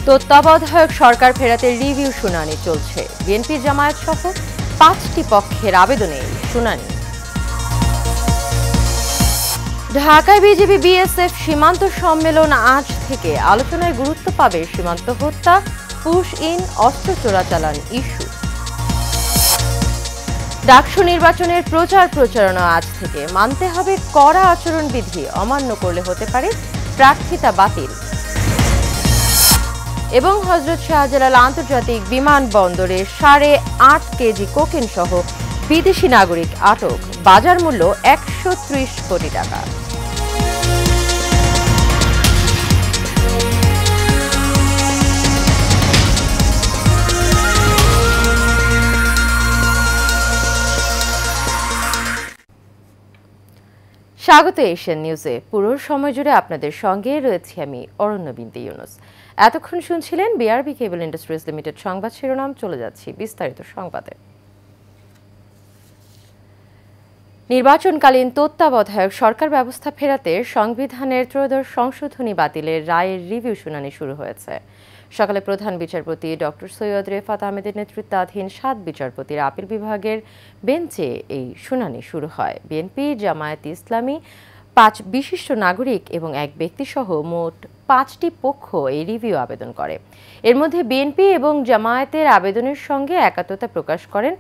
তত্ত্বাবধায়ক সরকার ফেরাতে রিভিউ শুনানি চলছে। বিএনপি জামায়াত সহ 5টি পক্ষের আবেদনে শুনানি। ঢাকায় বিজিবি বিএসএফ সীমান্ত সম্মেলন আজ থেকে। আলোচনায় গুরুত্ব পাবে সীমান্ত হত্যা, পুশ ইন, অস্ত্র চোরাচালান ইস্যু। ডাকসু নির্বাচনের প্রচারণা আজ থেকে। মানতে হবে কড়া আচরণবিধি, অমান্য করলে হতে পারে প্রার্থিতা বাতিল। এবং হযরত শাহজালাল আন্তর্জাতিক বিমানবন্দরে 8.5 কেজি কোকেন সহ বিদেশি নাগরিক আটক, বাজার মূল্য 130 কোটি টাকা। স্বাগত এশিয়ান নিউজে। পুরো সময় জুড়ে আপনাদের সঙ্গে রয়েছি আমি অরণ্য বিনতে ইউনুস। এতক্ষণ শুনছিলেন বিআরবি কেবল ইন্ডাস্ট্রিজ লিমিটেড সংবাদ শিরোনাম। চলে যাচ্ছি বিস্তারিত সংবাদে। নির্বাচনকালীন তত্ত্বাবধায়ক সরকার ব্যবস্থা ফেরাতে সংবিধানের 13 সংশোধনী বাতিলের রায়ের রিভিউ শুনানি শুরু হয়েছে। সকালে প্রধান বিচারপতি ডক্টর সৈয়দ রেফাত আহমেদের নেতৃত্বাধীন 7 বিচারপতির আপিল বিভাগের বেঞ্চে এই শুনানি শুরু হয়। বিএনপি, জামায়াত ইসলামী, 5 বিশিষ্ট নাগরিক এবং 1 ব্যক্তিসহ মোট 5টি পক্ষ এই রিভিউ আবেদন করে। এর মধ্যে বিএনপি এবং জামায়াতের আবেদনের সঙ্গে একাত্মতা প্রকাশ করেন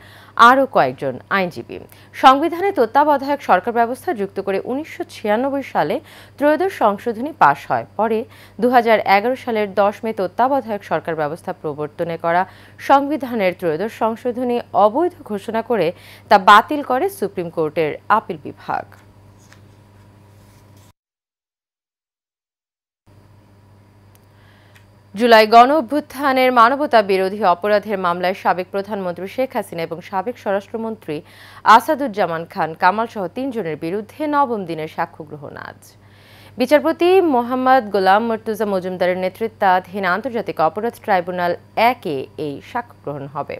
আরও কয়েকজন আইনজীবী। সংবিধানে তত্ত্বাবধায়ক সরকার ব্যবস্থা যুক্ত করে 1996 সালে 13 সংশোধনী পাশ হয়। পরে 2011 সালের 10 মে তত্ত্বাবধায়ক সরকার ব্যবস্থা প্রবর্তনে করা সংবিধানের 13 সংশোধনী অবৈধ ঘোষণা করে তা বাতিল করে সুপ্রিম কোর্টের আপিল বিভাগ। জুলাই গণ অভ্যুত্থানের মানবতা বিরোধী অপরাধের মামলায় সাবেক প্রধানমন্ত্রী শেখ হাসিনা এবং সাবেক স্বরাষ্ট্রমন্ত্রী আসাদুজ্জামান খান কামাল সহ 3 জনের বিরুদ্ধে 9ম দিনের সাক্ষ্য গ্রহণ আজ। বিচারপতি মোহাম্মদ গোলাম মর্তুজা মজুমদারের নেতৃত্বাধীন আন্তর্জাতিক অপরাধ ট্রাইব্যুনাল 1-এ এই সাক্ষ্য গ্রহণ হবে।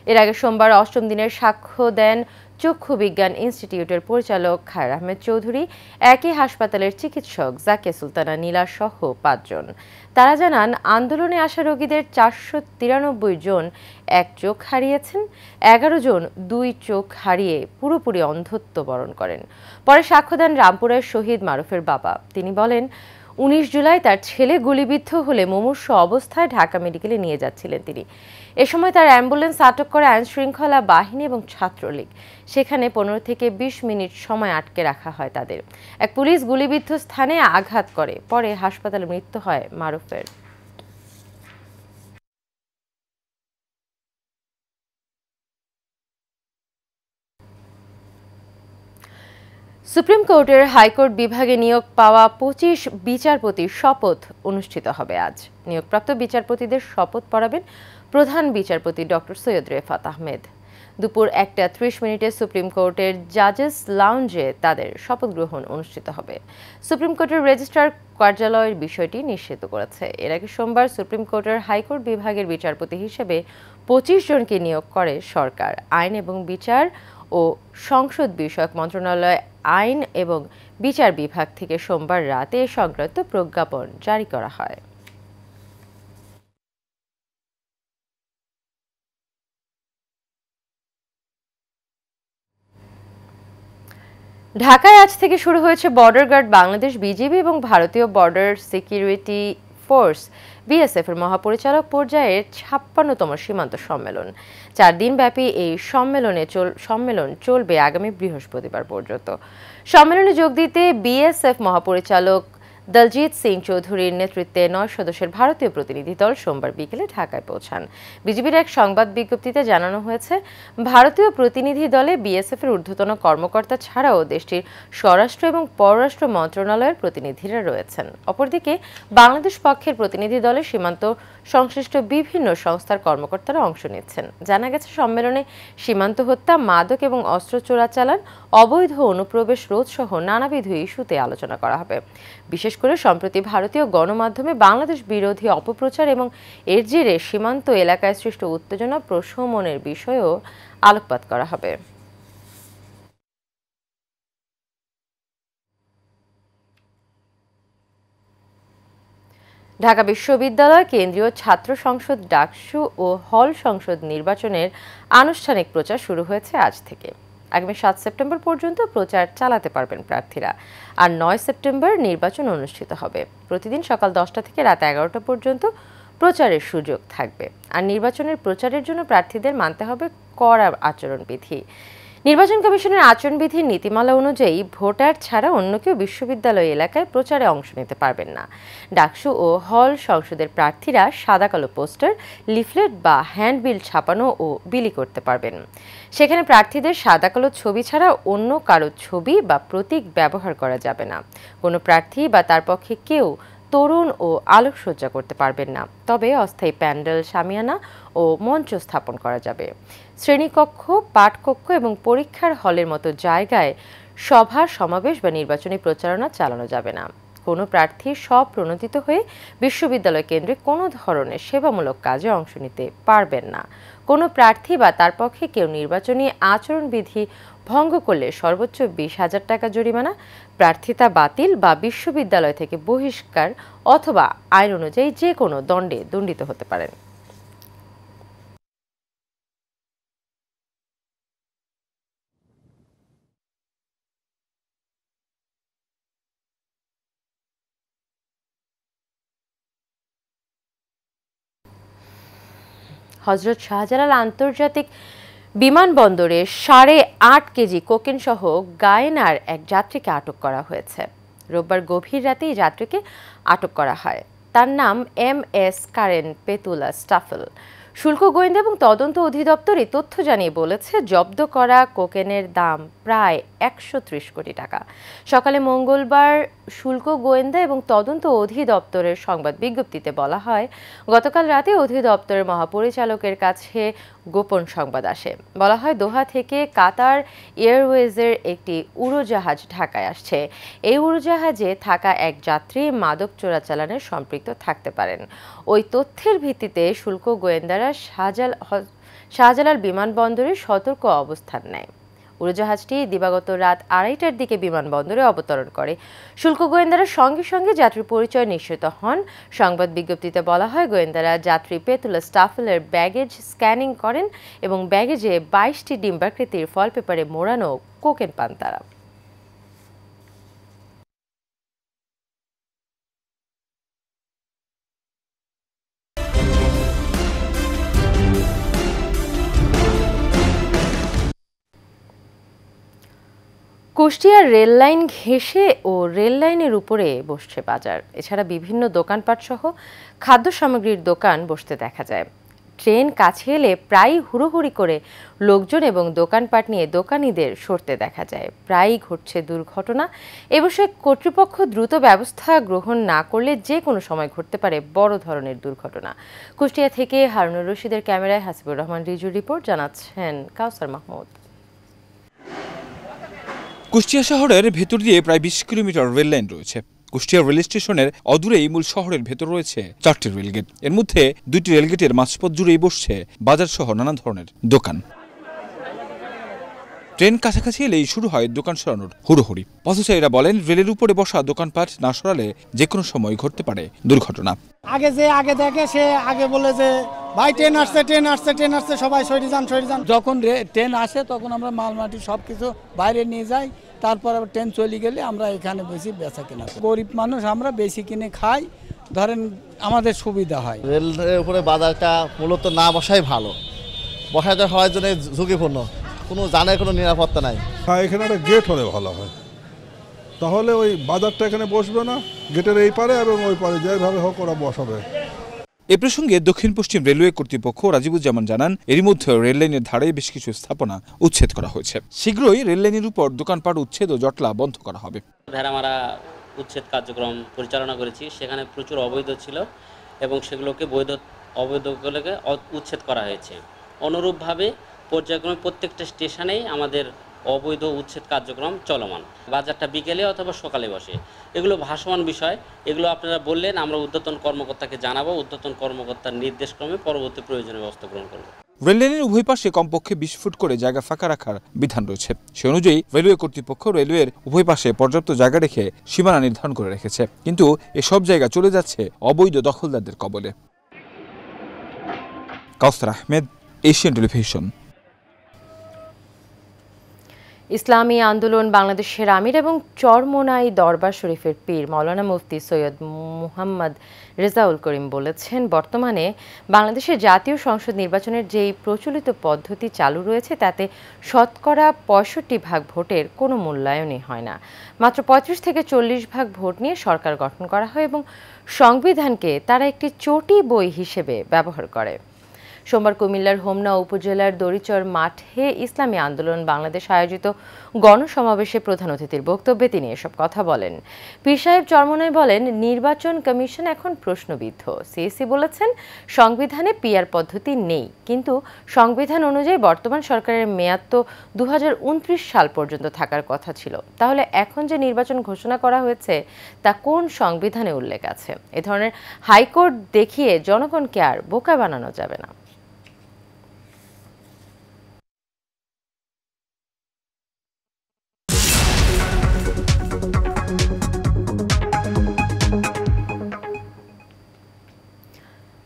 এর আগে সোমবার 8ম দিনের সাক্ষ্য দেন চক্ষু বিজ্ঞান ইনস্টিটিউটের পরিচালক খায়র আহমেদ চৌধুরী, একই হাসপাতালের চিকিৎসক জাকিয়া সুলতানা নীলা সহ 5 জন। তারা জানান, আন্দোলনে আসা রোগীদের 493 জন 1 চোখ হারিয়েছেন, 11 জন 2 চোখ হারিয়ে পুরোপুরি অন্ধত্ব বরণ করেন। পরে সাক্ষ্য দেন রামপুরের শহীদ মারুফের বাবা। তিনি বলেন, 19 জুলাই তার ছেলে গুলিবিদ্ধ হলে মুমূর্ষু অবস্থায় ঢাকা মেডিকেলে নিয়ে যাচ্ছিলেন তিনি। এ সময় তার অ্যাম্বুলেন্স আটক করে আইনশৃঙ্খলা বাহিনী এবং ছাত্রলীগ। সেখানে 15 থেকে 20 মিনিট সময় আটকে রাখা হয় তাদের। এক পুলিশ গুলিবিদ্ধ স্থানে আঘাত করে। পরে হাসপাতালে মৃত্যু হয় মারুফের। সুপ্রিম কোর্টের হাইকোর্ট বিভাগে নিয়োগ পাওয়া 25 বিচারপতির শপথ অনুষ্ঠিত হবে আজ। নিয়োগপ্রাপ্ত বিচারপতিদের শপথ পড়াবেন প্রধান বিচারপতি ডক্টর সৈয়দ রেফাত আহমেদ। দুপুর 1:30 সুপ্রিম কোর্টের জাজেস লাউঞ্জে তাদের শপথ গ্রহণ অনুষ্ঠিত হবে। সুপ্রিম কোর্টের রেজিস্ট্রার কার্যালয়ের বিষয়টি নিশ্চিত করেছে। এর আগে সোমবার সুপ্রিম কোর্টের হাইকোর্ট বিভাগের বিচারপতি হিসেবে 25 জনকে নিয়োগ করে সরকার। আইন এবং বিচার ও সংসদ বিষয়ক মন্ত্রণালয় আইন এবং বিচার বিভাগ থেকে সোমবার রাতে এ সংক্রান্ত প্রজ্ঞাপন জারি করা হয়। ঢাকায় আজ থেকে শুরু হয়েছে বর্ডার গার্ড বাংলাদেশ, বিজিবি এবং ভারতীয় বর্ডার সিকিউরিটি ফোর্স বিএসএফ এর মহাপরিচালক পর্যায়ের 56তম সীমান্ত সম্মেলন। 4 দিনব্যাপী এই সম্মেলন চলবে আগামী বৃহস্পতিবার পর্যন্ত। সম্মেলনে যোগ দিতে বিএসএফ মহাপরিচালক দলজিৎ সিং চৌধুরীর নেতৃত্বে 9 সদস্যের ভারতীয় প্রতিনিধি দল সোমবার বিকেলে ঢাকায় পৌঁছান। বিজিবির এক সংবাদ বিজ্ঞপ্তিতে জানানো হয়েছে, ভারতীয় প্রতিনিধি দলে বিএসএফ এর ঊর্ধ্বতন কর্মকর্তা ছাড়াও দেশটির স্বরাষ্ট্র এবং পররাষ্ট্র মন্ত্রণালয়ের প্রতিনিধিরা রয়েছেন। অপরদিকে বাংলাদেশ পক্ষের প্রতিনিধি দলে সীমান্ত সংশ্লিষ্ট বিভিন্ন সংস্থার কর্মকর্তারা অংশ নিচ্ছেন। জানা গেছে, সম্মেলনে সীমান্ত হত্যা, মাদক এবং অস্ত্র চোরাচালান, অবৈধ অনুপ্রবেশ রোধ সহ নানাবিধ ইস্যুতে আলোচনা করা হবে। বিশেষ করে সম্প্রতি ভারতীয় গণমাধ্যমে বাংলাদেশ বিরোধী অপপ্রচার এবং এর জেরে সীমান্ত এলাকায় সৃষ্ট উত্তেজনা প্রশমনের বিষয়েও আলোকপাত করা হবে। ঢাকা বিশ্ববিদ্যালয় কেন্দ্রীয় ছাত্র সংসদ ডাকসু ও হল সংসদ নির্বাচনের আনুষ্ঠানিক প্রচার শুরু হয়েছে আজ থেকে। আগামী 7 সেপ্টেম্বর পর্যন্ত প্রচার চালাতে পারবেন প্রার্থীরা। আর 9 সেপ্টেম্বর নির্বাচন অনুষ্ঠিত হবে। প্রতিদিন সকাল 10টা থেকে রাত 11টা পর্যন্ত প্রচারের সুযোগ থাকবে। আর নির্বাচনের প্রচারের জন্য প্রার্থীদের মানতে হবে কড়া আচরণবিধি। নির্বাচন কমিশনের আচরণবিধির নীতিমালা অনুযায়ী ভোটার ছাড়া অন্য কেউ বিশ্ববিদ্যালয় এলাকায় প্রচারে অংশ নিতে পারবেন না। ডাকসু ও হল সংসদের প্রার্থীরা সাদা কালো পোস্টার, লিফলেট বা হ্যান্ডবিল ছাপানো ও বিলি করতে পারবেন। সেখানে প্রার্থীদের সাদা কালো ছবি ছাড়া অন্য কারো ছবি বা প্রতীক ব্যবহার করা যাবে না। কোনো প্রার্থী বা তার পক্ষে কেউ তরুণ ও আলোকসজ্জা করতে পারবেন না। তবে অস্থায়ী প্যান্ডেল, শামিয়ানা ও মঞ্চ স্থাপন করা যাবে। শ্রেণীকক্ষ, পাঠকক্ষ এবং পরীক্ষার হলের মতো জায়গায় সভা, সমাবেশ বা নির্বাচনী প্রচারণা চালানো যাবে না। কোনো প্রার্থী স্বপ্রণোদিত হয়ে বিশ্ববিদ্যালয় কেন্দ্রে কোনো ধরনের সেবামূলক কাজে অংশ নিতে পারবেন না। কোনো প্রার্থী বা তার পক্ষে কেউ নির্বাচনী আচরণবিধি ভঙ্গ করলে সর্বোচ্চ 20,000 টাকা জরিমানা, প্রার্থিতা বাতিল বা বিশ্ববিদ্যালয় থেকে বহিষ্কার অথবা আইন অনুযায়ী যে কোনো দণ্ডে দণ্ডিত হতে পারেন। হযরত শাহজালাল আন্তর্জাতিক বিমানবন্দরে 8.5 কেজি কোকেন সহ গায়েনার এক যাত্রীকে আটক করা হয়েছে। রোববার গভীর রাতে এই যাত্রীকে আটক করা হয়। তার নাম MS কারেন পেতুলা স্টাফেল। শুল্ক গোয়েন্দা এবং তদন্ত অধিদপ্তর এই তথ্য জানিয়ে বলেছে, জব্দ করা কোকেনের দাম প্রায় 130 কোটি টাকা। সকালে মঙ্গলবার শুল্ক গোয়েন্দা এবং তদন্ত অধিদপ্তরের সংবাদ বিজ্ঞপ্তিতে বলা হয়, গতকাল রাতে অধিদপ্তরের মহাপরিচালকের কাছে গোপন সংবাদ আসে। বলা হয়, দোহা থেকে কাতার এয়ারওয়েজের একটি উড়োজাহাজ ঢাকায় আসছে। এই উড়োজাহাজে থাকা এক যাত্রী মাদক চোরাচালানের সম্পৃক্ত থাকতে পারেন। ওই তথ্যের ভিত্তিতে শুল্ক গোয়েন্দারা শাহজালাল বিমানবন্দরে সতর্ক অবস্থান নেয়। উড়োজাহাজটি দিবাগত রাত 2:30টার দিকে বিমানবন্দরে অবতরণ করে। শুল্ক গোয়েন্দারা সঙ্গে সঙ্গে যাত্রীর পরিচয় নিশ্চিত হন। সংবাদ বিজ্ঞপ্তিতে বলা হয়, গোয়েন্দারা যাত্রী পেতুলা স্টাফেলের ব্যাগেজ স্ক্যানিং করেন এবং ব্যাগেজে 22টি ডিম্বাকৃতির ফয়েল পেপারে মোড়ানো কোকেন পান তারা। কুষ্টিয়ার রেললাইন ঘেঁষে ও রেললাইনের উপরে বসছে বাজার। এছাড়া বিভিন্ন দোকানপাট সহ খাদ্য সামগ্রীর দোকান বসতে দেখা যায়। ট্রেন কাছে এলে প্রায়ই হুড়োহুড়ি করে লোকজন এবং দোকানপাট নিয়ে দোকানিদের সরতে দেখা যায়। প্রায়ই ঘটছে দুর্ঘটনা। এ বিষয়ে কর্তৃপক্ষ দ্রুত ব্যবস্থা গ্রহণ না করলে যে কোনো সময় ঘটতে পারে বড় ধরনের দুর্ঘটনা। কুষ্টিয়া থেকে হারুনুর রশিদের ক্যামেরায় হাসিবুর রহমান রিজুর রিপোর্ট, জানাচ্ছেন কাউসার মাহমুদ। কুষ্টিয়া শহরের ভেতর দিয়ে প্রায় 20 কিলোমিটার রেল লাইন রয়েছে। কুষ্টিয়া রেল স্টেশনের অদূরেই মূল শহরের ভেতর রয়েছে 4টি রেলগেট। এর মধ্যে 2টি রেলগেটের মাঝপথ জুড়েই বসছে বাজার সহ নানা ধরনের দোকান। ট্রেন কাছাকাছি এলেই শুরু হয় দোকান সরানোর হুড়োহুড়ি। পথচারীরা বলেন, রেলের উপরে বসা দোকানপাট না সরালে যে কোনো সময় ঘটতে পারে দুর্ঘটনা। আগে দেখে সে আগে বলে যে ভাই ট্রেন আসছে সবাই সরে যান। যখন ট্রেন আসে তখন আমরা মালমাটি সবকিছু বাইরে নিয়ে যাই, তারপর আবার ট্রেন চলে গেলে আমরা এখানে বেশি বেচা কেনা করি। গরিব মানুষ আমরা বেশি কিনে খাই, ধরেন আমাদের সুবিধা হয়। রেলের উপরে বাজারটা মূলত না বসাই ভালো, বসাতে হওয়ার জন্য ঝুঁকিপূর্ণ, কোনো জানের কোনো নিরাপত্তা নাই। এখানে একটা গেট হলে ভালো হয়, তাহলে ওই বাজারটা এখানে বসবে না, গেটের এই পারে এবং ওই পারে যেভাবে হোক ওরা বসাবে। এ প্রসঙ্গে দক্ষিণ পশ্চিম রেলওয়ে কর্তৃপক্ষ রাজিবুজ্জামান জানান, এরই মধ্যে রেললাইনের ধারে বেশ কিছু স্থাপনা উচ্ছেদ করা হয়েছে। শীঘ্রই রেললাইনের উপর দোকানপাট উচ্ছেদ ও জটলা বন্ধ করা হবে। ভেড়ামারা উচ্ছেদ কার্যক্রম পরিচালনা করেছি, সেখানে প্রচুর অবৈধ ছিল এবং সেগুলোকে অবৈধগুলোকে উচ্ছেদ করা হয়েছে। অনুরূপভাবে পর্যায়ক্রমে প্রত্যেকটা স্টেশনেই আমাদের অবৈধ উচ্ছেদ কার্যক্রম চলমান। বাজারটা বিকেলে অথবা সকালে বসে, এগুলো ভাসমান বিষয়। এগুলো আপনারা বললেন, আমরা ঊর্ধ্বতন কর্মকর্তাকে জানাবো, ঊর্ধ্বতন কর্মকর্তার নির্দেশক্রমে পরবর্তী প্রয়োজনীয় ব্যবস্থা গ্রহণ করব। রেললাইনের উভয় পাশে কমপক্ষে 20 ফুট করে জায়গা ফাঁকা রাখার বিধান রয়েছে। সে অনুযায়ী রেলওয়ে কর্তৃপক্ষ রেলওয়ের উভয় পাশে পর্যাপ্ত জায়গা রেখে সীমানা নির্ধারণ করে রেখেছে, কিন্তু এসব জায়গা চলে যাচ্ছে অবৈধ দখলদারদের কবলে। কাউসার আহমেদ, এশিয়ান টেলিভিশন। ইসলামী আন্দোলন বাংলাদেশের আমির এবং চরমোনাই দরবার শরীফের পীর মাওলানা মুফতি সৈয়দ মুহাম্মদ রেজাউল করিম বলেছেন, বর্তমানে বাংলাদেশের জাতীয় সংসদ নির্বাচনের যেই প্রচলিত পদ্ধতি চালু রয়েছে তাতে শতকরা 65% ভোটের কোনো মূল্যায়নই হয় না। মাত্র 35 থেকে 40% ভোট নিয়ে সরকার গঠন করা হয় এবং সংবিধানকে তারা একটি চটি বই হিসেবে ব্যবহার করে। সোমবার কুমিল্লার হোমনা উপজেলার দড়িচর মাঠে ইসলামী আন্দোলন বাংলাদেশ আয়োজিত গণসমাবেশে প্রধান অতিথির বক্তব্যে তিনি এসব কথা বলেন। পীর সাহেব চরমোনাই বলেন, নির্বাচন কমিশন এখন প্রশ্নবিদ্ধ। সিএসি বলেছেন, সংবিধানে পিআর পদ্ধতি নেই, কিন্তু সংবিধান অনুযায়ী বর্তমান সরকারের মেয়াদ তো 2029 সাল পর্যন্ত থাকার কথা ছিল। তাহলে এখন যে নির্বাচন ঘোষণা করা হয়েছে তা কোন সংবিধানে উল্লেখ আছে? এ ধরনের হাইকোর্ট দেখিয়ে জনগণকে আর বোকা বানানো যাবে না।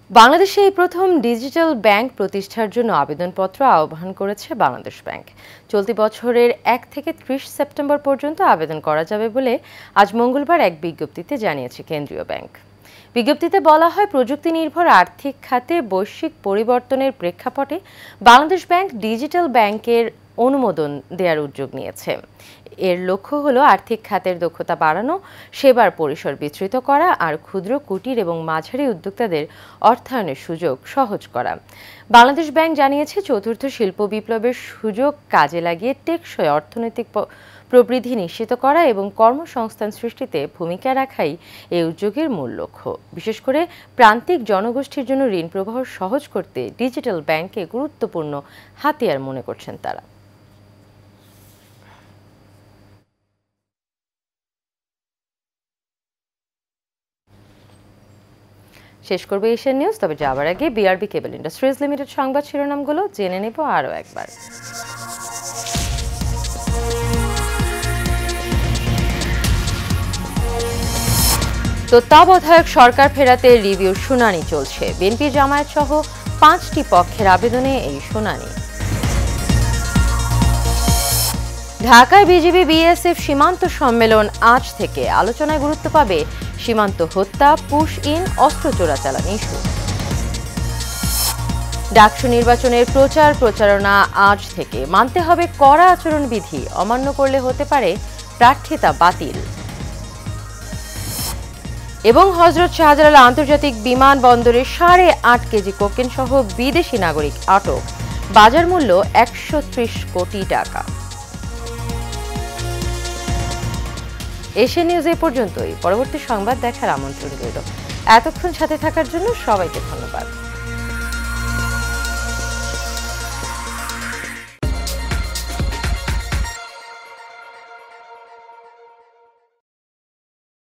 বাংলাদেশে এই প্রথম ডিজিটাল ব্যাংক প্রতিষ্ঠার জন্য আবেদনপত্র আহ্বান করেছে বাংলাদেশ ব্যাংক। চলতি বছরের 1 থেকে 30 সেপ্টেম্বর পর্যন্ত আবেদন করা যাবে বলে আজ মঙ্গলবার এক বিজ্ঞপ্তিতে জানিয়েছে কেন্দ্রীয় ব্যাংক। বিজ্ঞপ্তিতে বলা হয়, প্রযুক্তি নির্ভর আর্থিক খাতে বৈশ্বিক পরিবর্তনের প্রেক্ষাপটে বাংলাদেশ ব্যাংক ডিজিটাল ব্যাংকের অনুমোদন দেওয়ার উদ্যোগ নিয়েছে। এর লক্ষ্য হলো আর্থিক খাতের দক্ষতা বাড়ানো, সেবার পরিসর বিস্তৃত করা আর ক্ষুদ্র, কুটির এবং মাঝারি উদ্যোক্তাদের অর্থায়নের সুযোগ সহজ করা। বাংলাদেশ ব্যাংক জানিয়েছে, চতুর্থ শিল্প বিপ্লবের সুযোগ কাজে লাগিয়ে টেকসই অর্থনৈতিক প্রবৃদ্ধি নিশ্চিত করা এবং কর্মসংস্থান সৃষ্টিতে ভূমিকা রাখাই এই উদ্যোগের মূল লক্ষ্য। বিশেষ করে প্রান্তিক জনগোষ্ঠীর জন্য ঋণ প্রবাহ সহজ করতে ডিজিটাল ব্যাংকে গুরুত্বপূর্ণ হাতিয়ার মনে করছেন তারা। শেষ করবে এশিয়ান নিউজ, তবে যাবার আগে বিআরবি কেবল ইন্ডাস্ট্রিজ লিমিটেড সংবাদ শিরোনামগুলো জেনে নেব আরও একবার। তত্ত্বাবধায়ক সরকার ফেরাতে রিভিউর শুনানি চলছে। বিএনপি জামায়াত সহ 5টি পক্ষের আবেদনে এই শুনানি। ঢাকায় বিজিবি বিএসএফ সীমান্ত সম্মেলন আজ থেকে। আলোচনায় গুরুত্ব পাবে সীমান্ত হত্যা, পুশ ইন, অস্ত্র চোরাচালান ইস্যু। ডাকসু নির্বাচনের প্রচারণা আজ থেকে। মানতে হবে কড়া আচরণবিধি, অমান্য করলে হতে পারে প্রার্থিতা বাতিল। এবং হযরত শাহজালাল আন্তর্জাতিক বিমানবন্দরে 8.5 কেজি কোকেন সহ বিদেশি নাগরিক আটক। বাজার মূল্য 130 কোটি টাকা। এশিয়ান নিউজ এ পর্যন্তই। পরবর্তী সংবাদ দেখার আমন্ত্রণ রইল। এতক্ষণ সাথে থাকার জন্য সবাইকে ধন্যবাদ।